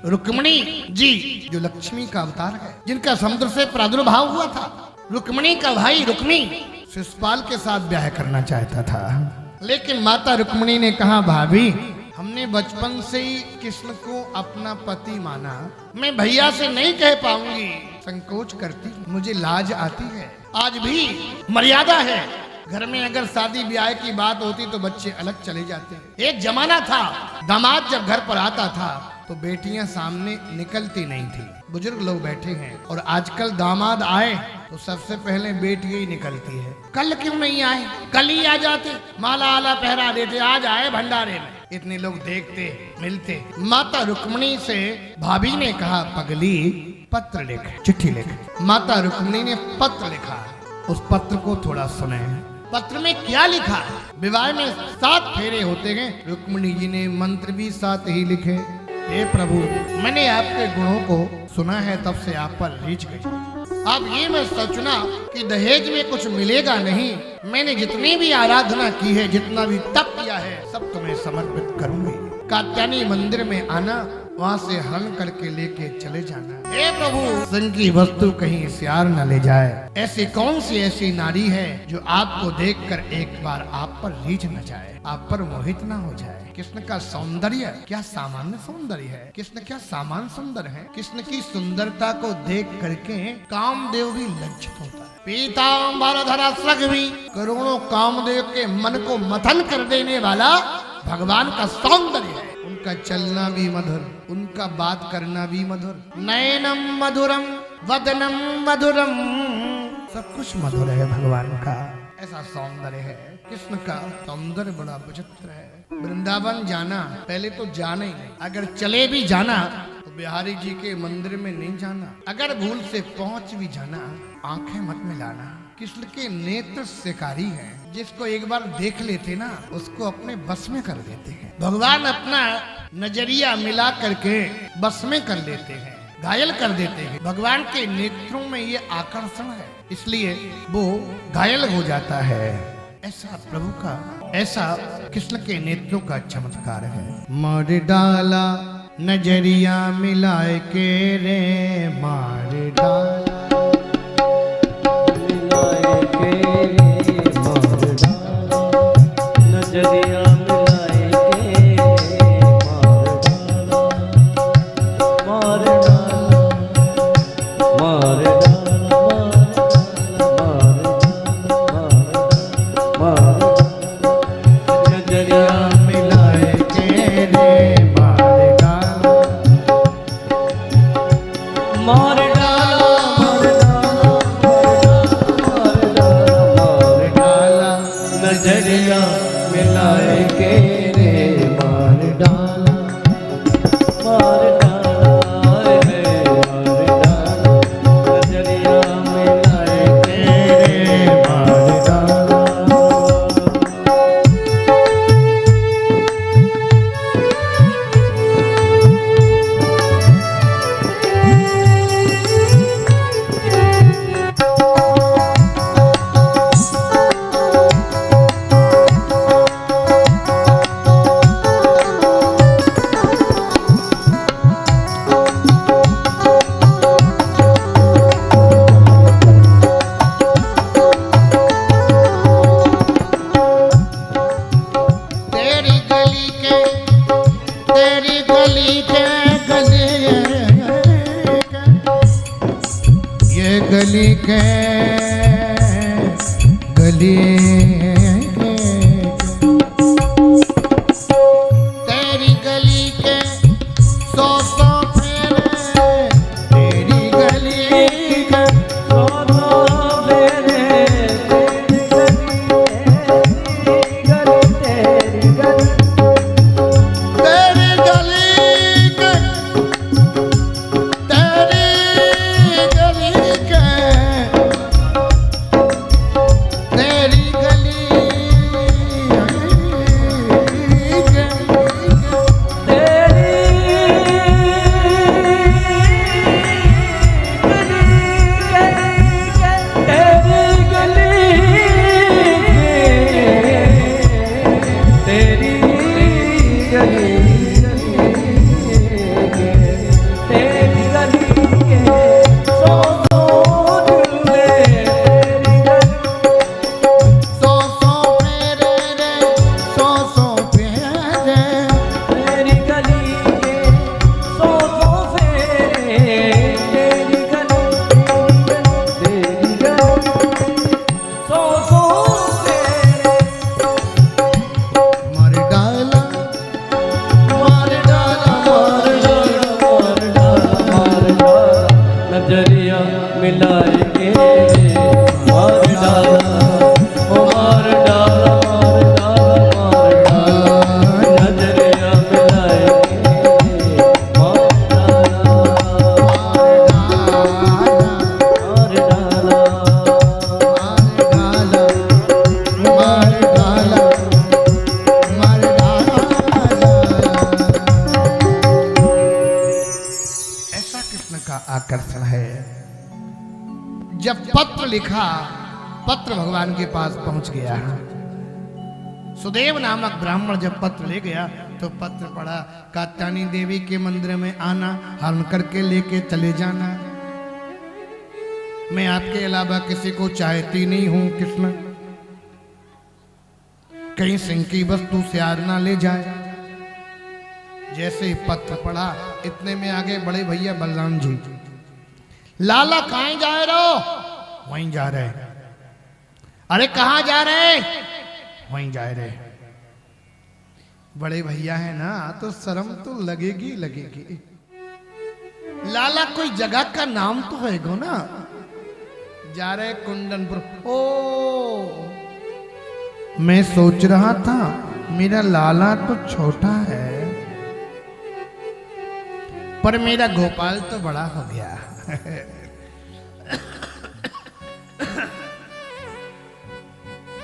रुक्मिणी जी जो लक्ष्मी का अवतार है, जिनका समुद्र से प्रादुर्भाव हुआ था। रुक्मिणी का भाई रुक्मी शिशुपाल के साथ ब्याह करना चाहता था, लेकिन माता रुक्मिणी ने कहा, भाभी हमने बचपन से ही कृष्ण को अपना पति माना, मैं भैया से नहीं कह पाऊंगी, संकोच करती, मुझे लाज आती है। आज भी मर्यादा है, घर में अगर शादी ब्याह की बात होती तो बच्चे अलग चले जाते हैं। एक जमाना था, दामाद जब घर पर आता था तो बेटियां सामने निकलती नहीं थी। बुजुर्ग लोग बैठे हैं और आजकल दामाद आए तो सबसे पहले बेटी ही निकलती है। कल क्यों नहीं आए, कल ही आ जाते, माला आला पहरा देते, आज आए भंडारे में। इतने लोग देखते मिलते। माता रुक्मिणी से भाभी ने कहा, पगली पत्र लिख, चिट्ठी लिख। माता रुक्मिणी ने पत्र लिखा, उस पत्र को थोड़ा सुने। पत्र में क्या लिखा? विवाह में 7 फेरे होते हैं, रुक्मिणी जी ने मंत्र भी 7 ही लिखे। हे प्रभु, मैंने आपके गुणों को सुना है, तब से आप पर रीझ गई। अब ये मैं सोचना कि दहेज में कुछ मिलेगा नहीं, मैंने जितनी भी आराधना की है, जितना भी तप किया है, सब तुम्हें समर्पित करूंगी। कात्यायनी मंदिर में आना, वहाँ से हरण करके लेके चले जाना। हे प्रभु, संग की वस्तु कहीं सियार न ले जाए। ऐसी कौन सी ऐसी नारी है जो आपको देखकर एक बार आप पर रीझ न जाए, आप पर मोहित न हो जाए। कृष्ण का सौंदर्य क्या सामान्य सौंदर्य है, कृष्ण क्या सामान्य सुंदर है। कृष्ण की सुंदरता को देख करके कामदेव भी लज्जित होता है। पीतांबर धरा भी करोड़ों कामदेव के मन को मथन कर देने वाला भगवान का सौंदर्य है। उनका चलना भी मधुर, उनका बात करना भी मधुर। नयनम मधुरम वदनम मधुरम, सब कुछ मधुर है भगवान का, ऐसा सौंदर्य है। कृष्ण का सौंदर्य बड़ा विचित्र है। वृंदावन जाना, पहले तो जाना ही नहीं, अगर चले भी जाना तो बिहारी जी के मंदिर में नहीं जाना। अगर भूल से पहुंच भी जाना, आंखें मत मिलाना। कृष्ण के नेत्र शिकारी हैं, जिसको एक बार देख लेते ना, उसको अपने बस में कर देते हैं। भगवान अपना नजरिया मिला करके बस में कर लेते हैं, घायल कर देते हैं। भगवान के नेत्रों में ये आकर्षण है, इसलिए वो घायल हो जाता है। ऐसा प्रभु का, ऐसा कृष्ण के नेत्रों का चमत्कार है। मार डाला नजरिया मिलाए के रे, मार डाला मिलाए के रे, मार डाला नजरिया मिलाए के रे, मार डाला मार डाला मार डाला नजरिया मिलाए के रे, मार डाला मार नजरिया मिलाए के रे, मार डाला मार डाला रे, मार डाला नजरिया मिलाए के रे, मार डाला। गली के गली तेरी गली के 100 फेरे, तेरी गली के 100 फेरे, तेरी गली तेरी गली के का आकर्षण है। जब पत्र लिखा, पत्र भगवान के पास पहुंच गया। सुदेव नामक ब्राह्मण जब पत्र ले गया तो पत्र पढ़ा, कात्यायनी देवी के मंदिर में आना, हरण करके लेके चले जाना। मैं आपके अलावा किसी को चाहती नहीं हूं कृष्ण, कहीं सिंह की वस्तु से आग ना ले जाए। जैसे ही पत्र पढ़ा, इतने में आगे बड़े भैया बलराम जी, लाला कहाँ जा रहे हो? वहीं जा रहे। अरे कहाँ जा रहे? वहीं जा रहे। बड़े भैया है ना, तो शर्म तो लगेगी लगेगी। लाला कोई जगह का नाम तो है गो ना। जा रहे कुंदनपुर। ओ, मैं सोच रहा था मेरा लाला तो छोटा है, पर मेरा गोपाल तो बड़ा हो गया।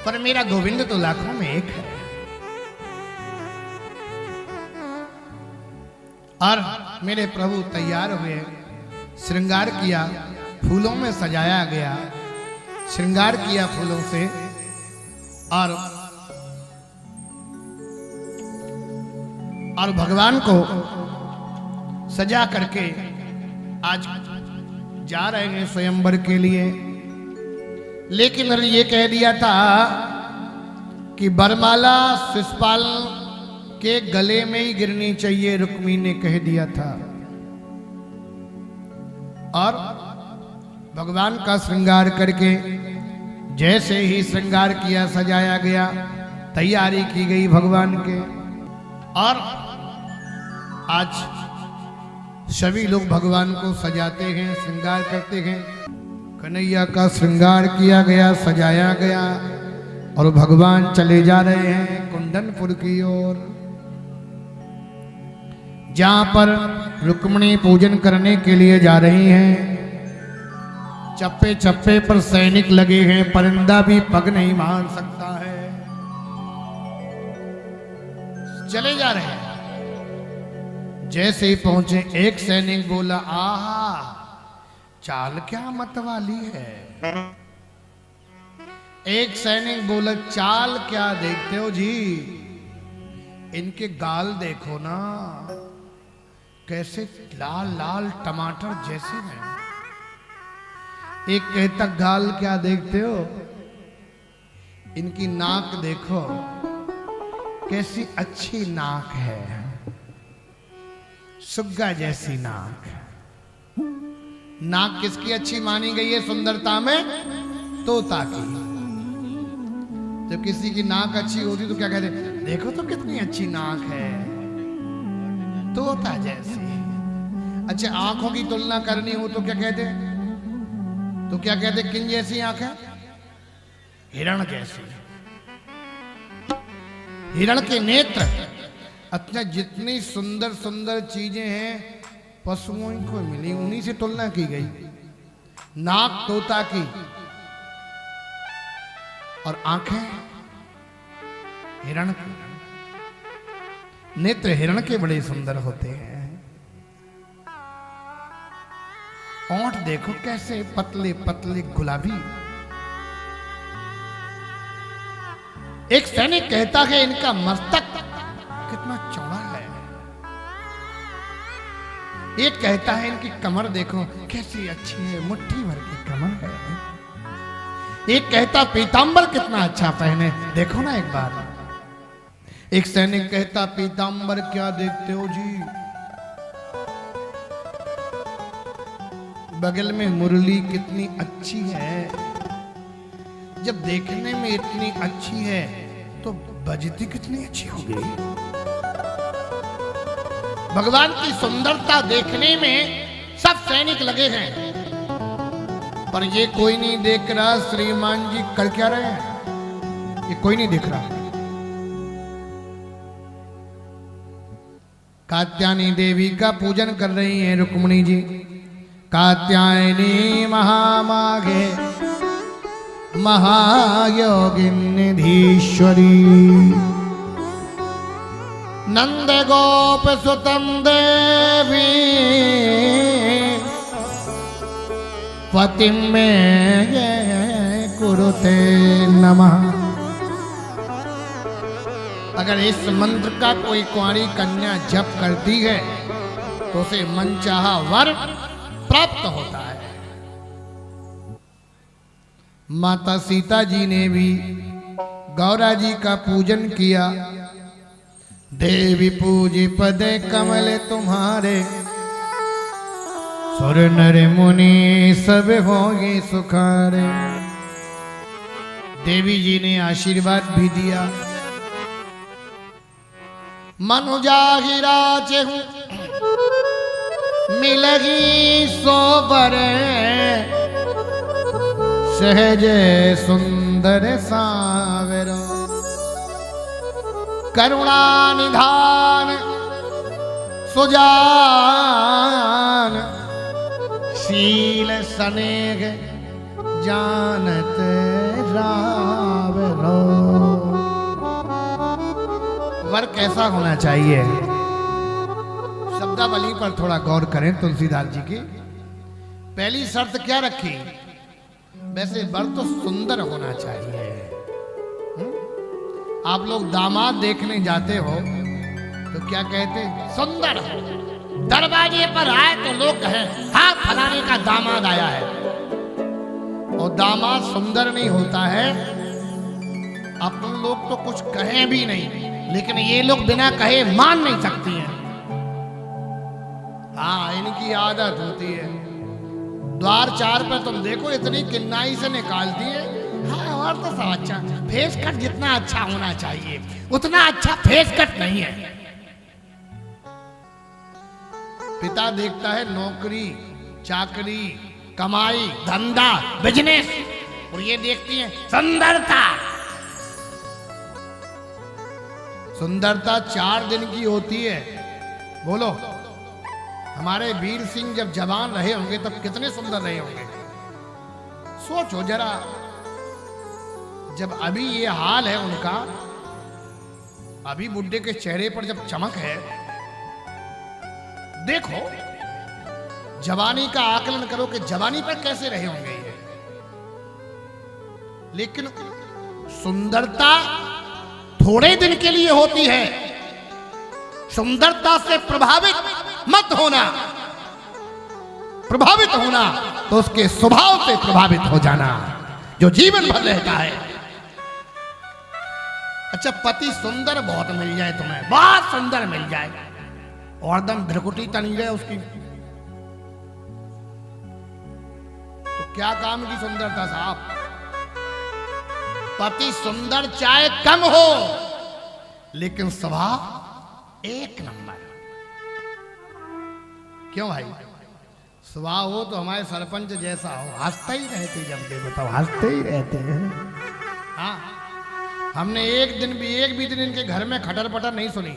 पर मेरा गोविंद तो लाखों में एक है। और मेरे प्रभु तैयार हुए, श्रृंगार किया, फूलों में सजाया गया, श्रृंगार किया फूलों से, और भगवान को सजा करके आज जा रहे हैं स्वयंवर के लिए। लेकिन ये कह दिया था कि बरमाला शिशुपाल के गले में ही गिरनी चाहिए, रुक्मी ने कह दिया था। और भगवान का श्रृंगार करके जैसे ही श्रृंगार किया, सजाया गया, तैयारी की गई भगवान के। और आज सभी लोग भगवान को सजाते हैं, श्रृंगार करते हैं। कन्हैया का श्रृंगार किया गया, सजाया गया, और भगवान चले जा रहे हैं कुंदनपुर की ओर, जहां पर रुक्मिणी पूजन करने के लिए जा रही हैं। चप्पे चप्पे पर सैनिक लगे हैं, परिंदा भी पग नहीं मार सकता है। चले जा रहे हैं। जैसे ही पहुंचे, एक सैनिक बोला, आहा, चाल क्या मतवाली है। एक सैनिक बोला, चाल क्या देखते हो जी, इनके गाल देखो ना, कैसे लाल लाल टमाटर जैसे हैं। एक कहता, गाल क्या देखते हो, इनकी नाक देखो, कैसी अच्छी नाक है, सुग्गा जैसी नाक। नाक किसकी अच्छी मानी गई है सुंदरता में? तोता की। जब किसी की नाक अच्छी होती तो क्या कहते, देखो तो कितनी अच्छी नाक है, तोता जैसी। अच्छा, आंखों की तुलना करनी हो तो क्या कहते? तो क्या कहते, किन जैसी आंख है? हिरण जैसी। हिरण के नेत्र। अच्छा, जितनी सुंदर सुंदर चीजें हैं पशुओं को मिली, उन्हीं से तुलना की गई। नाक तोता की और आंखें हिरण की। नेत्र हिरण के बड़े सुंदर होते हैं। ओंठ देखो कैसे पतले पतले गुलाबी। एक सैनिक कहता है, इनका मस्तक कितना चौड़ा है। एक कहता है, इनकी कमर देखो कैसी अच्छी है, मुट्ठी भर की कमर है। एक कहता, पीतांबर कितना अच्छा पहने, देखो ना एक बार। एक सैनिक कहता, पीतांबर क्या देखते हो जी, बगल में मुरली कितनी अच्छी है। जब देखने में इतनी अच्छी है तो बजती कितनी अच्छी होगी। भगवान की सुंदरता देखने में सब सैनिक लगे हैं, पर ये कोई नहीं देख रहा श्रीमान जी कर क्या रहे हैं, ये कोई नहीं देख रहा। कात्यायनी देवी का पूजन कर रही हैं रुक्मिणी जी। कात्यायनी महामागे महायोगिन्यधीश्वरी, नंद गोप सुतम देवी पतिं मे कुरुते नमः। अगर इस मंत्र का कोई कुंवारी कन्या जप करती है तो उसे मनचाहा वर प्राप्त होता है। माता सीता जी ने भी गौरा जी का पूजन किया। देवी पूजी पदे कमल तुम्हारे, सुर नर मुनि सब होंगे सुखारे। देवी जी ने आशीर्वाद भी दिया। मनुजाहिरा चहु मिलगी सोबर, सहज सुंदर सावरो। करुणा निधान सुजान, शील स्नेह जानत रावरो। वर कैसा होना चाहिए? शब्दावली पर थोड़ा गौर करें तुलसीदास जी की। पहली शर्त क्या रखी? वैसे वर तो सुंदर होना चाहिए। आप लोग दामाद देखने जाते हो तो क्या कहते? सुंदर है। दरवाजे पर आए तो लोग कहें हाँ फलाने का दामाद आया है। और दामाद सुंदर नहीं होता है। अपन लोग तो कुछ कहें भी नहीं, लेकिन ये लोग बिना कहे मान नहीं सकती हैं। हाँ, इनकी आदत होती है। द्वार चार पर तुम देखो इतनी किन्नाई से निकालती है। हाँ, और तो सब अच्छा। फेस कट जितना अच्छा होना चाहिए उतना अच्छा फेस कट नहीं है। पिता देखता है नौकरी चाकरी कमाई धंधा बिजनेस, और ये देखती है सुंदरता। सुंदरता 4 दिन की होती है। बोलो, हमारे वीर सिंह जब जवान रहे होंगे तब कितने सुंदर रहे होंगे। सोचो जरा, जब अभी ये हाल है उनका, अभी बुड्ढे के चेहरे पर जब चमक है, देखो जवानी का आकलन करो कि जवानी पर कैसे रहे होंगे ये। लेकिन सुंदरता थोड़े दिन के लिए होती है। सुंदरता से प्रभावित मत होना। प्रभावित होना तो उसके स्वभाव से प्रभावित हो जाना, जो जीवन भर रहता है। अच्छा, पति सुंदर बहुत मिल जाए तुम्हें, बहुत सुंदर मिल जाए, और एकदम भ्रकुटी तनी जाए उसकी, तो क्या काम की सुंदरता साहब? पति सुंदर चाहे कम हो, लेकिन स्वभाव 1 नंबर। क्यों भाई? स्वभाव हो तो हमारे सरपंच जैसा हो, हंसते ही रहते। जब दे बताओ, हंसते ही रहते हैं। हाँ, हमने एक भी दिन इनके घर में खटर पटर नहीं सुनी।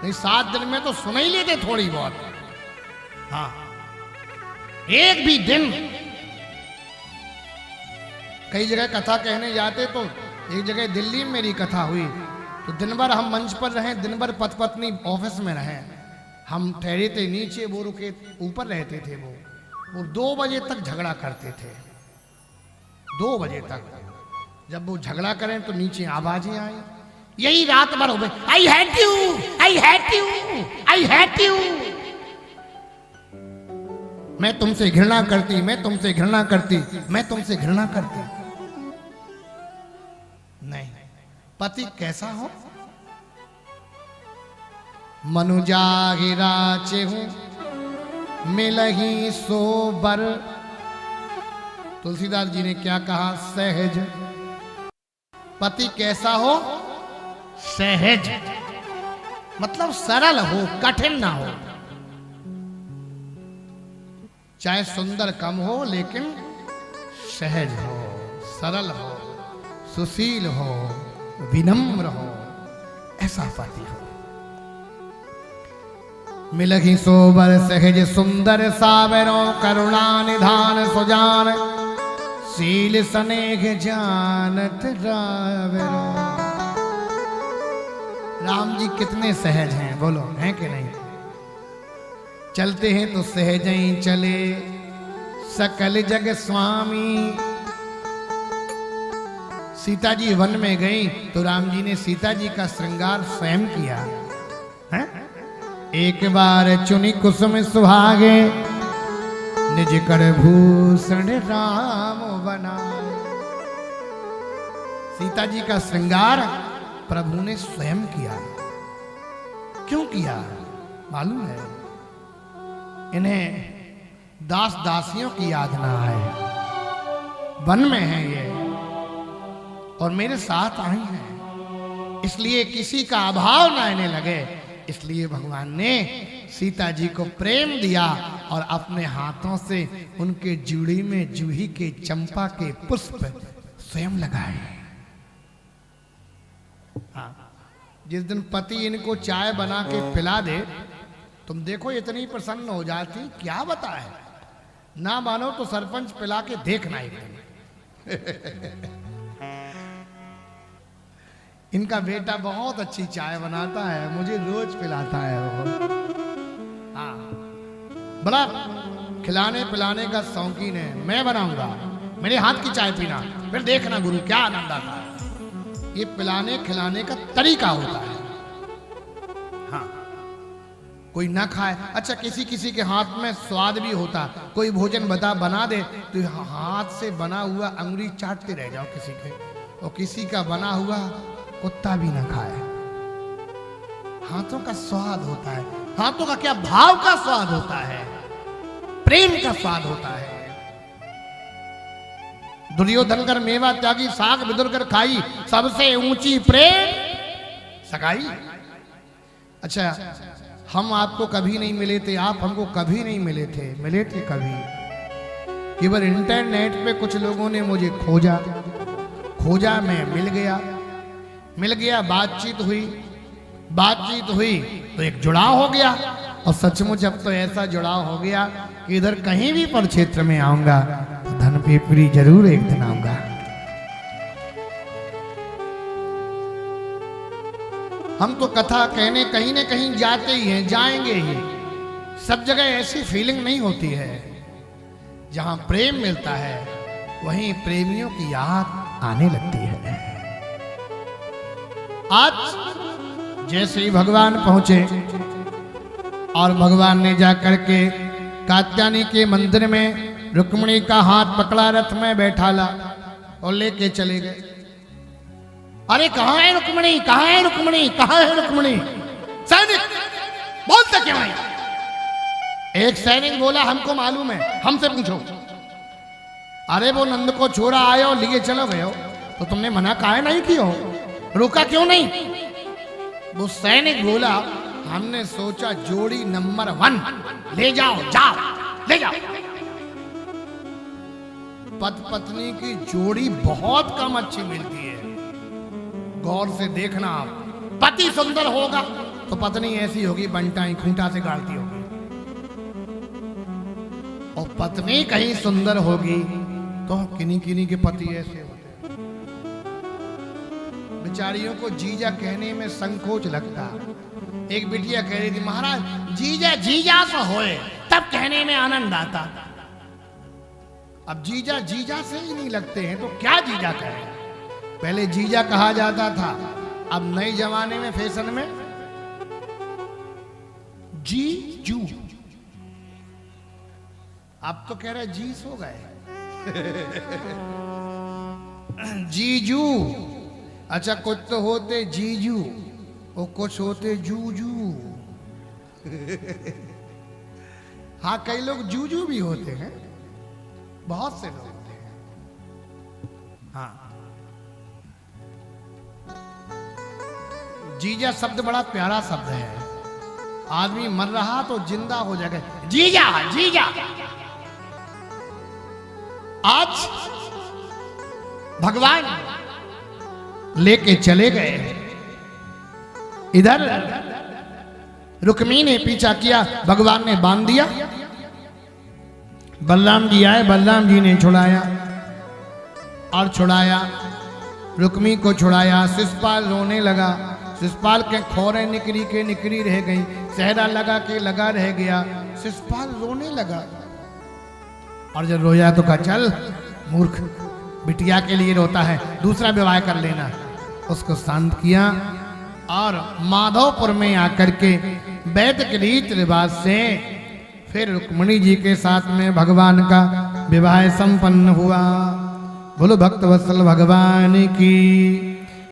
नहीं, 7 दिन में तो सुन ही लेते थोड़ी बहुत। हाँ, एक भी दिन। कई जगह कथा कहने जाते तो एक जगह दिल्ली में मेरी कथा हुई तो दिन भर हम मंच पर रहे, दिन भर पति पत्नी ऑफिस में रहे। हम ठहरे थे नीचे, वो रुके ऊपर रहते थे। वो 2 बजे तक झगड़ा करते थे। 2 बजे तक जब वो झगड़ा करें तो नीचे आवाजें आई। यही रात भर हो गई, I hate you, I hate you, I hate you. मैं तुमसे घृणा करती, मैं तुमसे घृणा करती, मैं तुमसे घृणा करती। नहीं, पति कैसा हो? मनुजाहिरा चेहू मिलही सोबर। तुलसीदास जी ने क्या कहा? सहज। पति कैसा हो? सहज, मतलब सरल हो, कठिन ना हो। चाहे सुंदर कम हो, लेकिन सहज हो, सरल हो, सुशील हो, विनम्र हो, ऐसा पति हो। मिलही सोबर सहज सुंदर सावरो, करुणा निधान सुजान, शील स्नेह जानत रावरो। राम जी कितने सहज हैं, बोलो, हैं कि नहीं? चलते हैं तो सहज ही चले, सकल जग स्वामी। सीता जी वन में गई तो राम जी ने सीता जी का श्रृंगार स्वयं किया है? एक बार चुनी कुसुम सुहागे, निज कर भूषण राम बना। सीता जी का श्रृंगार प्रभु ने स्वयं किया। क्यों किया मालूम है? इन्हें दास दासियों की याद ना आए। वन में है ये और मेरे साथ आई हैं, इसलिए किसी का अभाव ना आने लगे, इसलिए भगवान ने सीता जी को प्रेम दिया और अपने हाथों से उनके जूड़ी में जूही के चंपा के पुष्प स्वयं लगाए। हाँ, जिस दिन पति इनको चाय बना के पिला दे, तुम देखो इतनी प्रसन्न हो जाती, क्या बताए। ना मानो तो सरपंच पिला के देखना एक दिन। इनका बेटा बहुत अच्छी चाय बनाता है, मुझे रोज पिलाता है वो। हाँ, बड़ा खिलाने पिलाने का शौकीन है। मैं बनाऊंगा, मेरे हाथ की चाय पीना, फिर देखना गुरु क्या आनंद आता है। ये पिलाने खिलाने का तरीका होता है। हाँ, कोई ना खाए, अच्छा किसी किसी के हाथ में स्वाद भी होता। कोई भोजन बना दे तो हाथ से बना हुआ अंगुली चाटते रह जाओ किसी के, और किसी का बना हुआ कुत्ता भी ना खाए। हाथों का स्वाद होता है। हाथों का क्या भाव का स्वाद होता है, प्रेम का स्वाद होता है। दुर्योधन कर मेवा त्यागी, साग बिदुर कर खाई, सबसे ऊंची प्रेम सगाई। अच्छा, हम आपको कभी नहीं मिले थे, आप हमको कभी नहीं मिले थे। मिले थे कभी केवल इंटरनेट पे कुछ लोगों ने मुझे खोजा, मैं मिल गया, बातचीत हुई तो एक जुड़ाव हो गया। और सचमुच अब तो ऐसा जुड़ाव हो गया कि इधर कहीं भी पर क्षेत्र में आऊंगा तो धन पिपरी जरूर एक दिन आऊंगा। हम तो कथा कहने कहीं न कहीं जाते ही हैं, जाएंगे ही। सब जगह ऐसी फीलिंग नहीं होती है। जहां प्रेम मिलता है वहीं प्रेमियों की याद आने लगती है। आज जैसे ही भगवान पहुंचे और भगवान ने जाकर के कात्यायनी के मंदिर में रुक्मिणी का हाथ पकड़ा, रथ में बैठा ला और लेके चले गए। अरे कहाँ है रुक्मिणी, कहाँ है रुक्मिणी, कहाँ है रुक्मिणी? सैनिक बोलते क्यों नहीं? एक सैनिक बोला हमको मालूम है, हमसे पूछो। अरे वो नंद को छोरा आए और लिए चलो गए हो, तो तुमने मना काहे नहीं किया हो, रोका क्यों नहीं? वो सैनिक बोला हमने सोचा जोड़ी नंबर 1 ले जाओ, ले जाओ। पति पत्नी की जोड़ी बहुत कम अच्छी मिलती है। गौर से देखना आप, पति सुंदर होगा तो पत्नी ऐसी होगी बंटाई खूंटा से गाड़ती होगी, और पत्नी कहीं सुंदर होगी तो किन्हीं किन्हीं के पति ऐसे होते हैं। बेचारियों को जीजा कहने में संकोच लगता। एक बिटिया कह रही थी महाराज जीजा जीजा सा होए तब कहने में आनंद आता। अब जीजा जीजा से ही नहीं लगते हैं तो क्या जीजा कहें? पहले जीजा कहा जाता था, अब नए जमाने में फैशन में जीजू। अब तो कह रहे जीस हो गए। जीजू। अच्छा कुछ तो होते जीजू और कुछ होते जूजू। हाँ कई लोग जूजू भी होते हैं, बहुत से लोग होते हैं। हाँ जीजा शब्द बड़ा प्यारा शब्द है। आदमी मर रहा तो जिंदा हो जाएगा, जीजा जीजा। आज भगवान लेके चले गए। इधर रुक्मिणी ने पीछा किया, भगवान ने बांध दिया। बलराम जी आए, बलराम जी ने छुड़ाया और छुड़ाया, रुक्मिणी को छुड़ाया। शिशुपाल रोने लगा, शिशुपाल के खोरे निकरी रह गई, सहरा लगा के लगा रह गया। शिशुपाल रोने लगा। और जब रोया तो कहा चल मूर्ख, बिटिया के लिए रोता है, दूसरा विवाह कर लेना। उसको शांत किया और माधवपुर में आकर के वैदिक रीत रिवाज से फिर रुक्मिणी जी के साथ में भगवान का विवाह संपन्न हुआ। बोलो भक्त वत्सल भगवान की।